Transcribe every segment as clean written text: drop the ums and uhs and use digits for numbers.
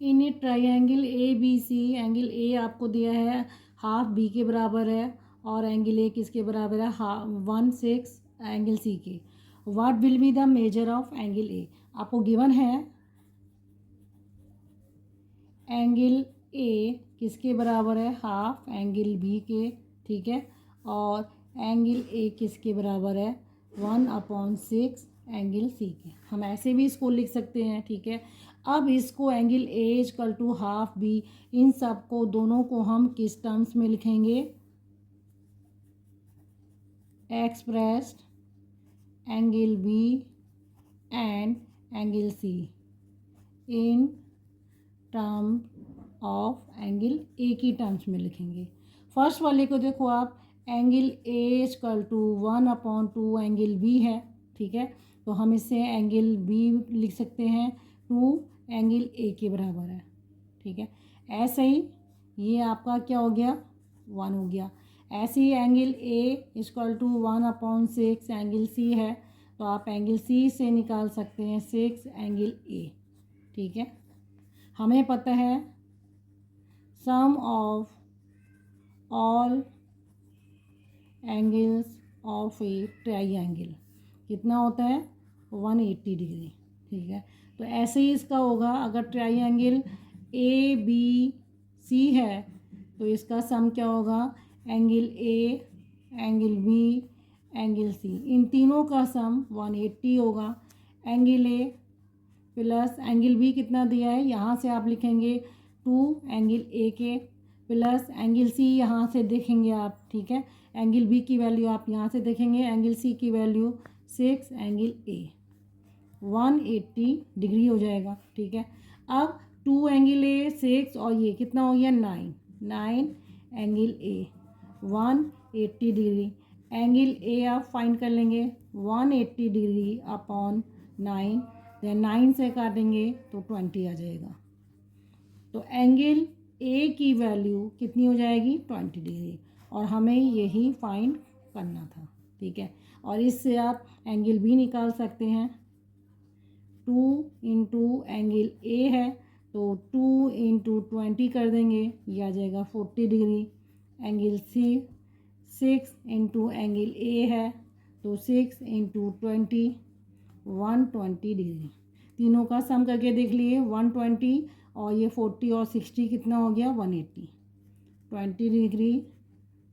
In a triangle A B C, angle A आपको दिया है हाफ बी के बराबर है और एंगल ए किसके बराबर है, 1/6 एंगल सी के। What will be the measure of angle A, आपको गिवन है एंगल ए किसके बराबर है, हाफ एंगल बी के, ठीक है, और एंगल ए किसके बराबर है, 1/6 एंगल सी के। हम ऐसे भी इसको लिख सकते हैं, ठीक है। अब इसको angle A equal to half B, इन सब को दोनों को हम किस टर्म्स में लिखेंगे, expressed angle B and angle C in term of angle A की टर्म्स में लिखेंगे। फर्स्ट वाले को देखो आप, angle A equal to 1/2 angle B है, ठीक है, तो हम इससे एंगल बी लिख सकते हैं 2 एंगल ए के बराबर है, ठीक है। ऐसे ही ये आपका क्या हो गया, 1 हो गया। ऐसे ही angle A equal to 1/6 angle C है, तो आप एंगल सी से निकाल सकते हैं 6 एंगल ए, ठीक है। हमें पता है sum of all angles of a triangle कितना होता है, 180 डिग्री, ठीक है। तो ऐसे ही इसका होगा, अगर ट्राइंगल ए बी सी है तो इसका सम क्या होगा, angle A, angle B, angle C, इन तीनों का सम 180 होगा। Angle A plus angle B कितना दिया है, यहाँ से आप लिखेंगे 2 एंगल ए के, प्लस एंगल सी यहाँ से देखेंगे आप, ठीक है। एंगल बी की वैल्यू आप यहाँ से देखेंगे, एंगल सी की वैल्यू 6 एंगल ए, 180 डिग्री हो जाएगा, ठीक है। अब 2 एंगल ए 6 और ये कितना हो गया 9 angle A, 180 degree. Angle A आप फाइंड कर लेंगे 180 डिग्री अपॉन 9, देन 9 से काटेंगे तो 20 आ जाएगा। तो एंगल ए की वैल्यू कितनी हो जाएगी, 20 डिग्री, और हमें यही फाइंड करना था, ठीक है। और इससे आप एंगल बी निकाल सकते हैं, 2 इंटू एंगल ए है तो 2 इंटू 20 कर देंगे, ये आ जाएगा 40 degree. Angle C 6 into angle A है तो 6 इंटू 20, 120 डिग्री। तीनों का सम करके देख लिए, 120 और ये 40 और 60 कितना हो गया, 180। 20 डिग्री,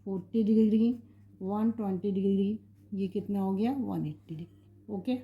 40 डिग्री, 120 डिग्री, ये कितना हो गया, 180 डिग्री, ओके।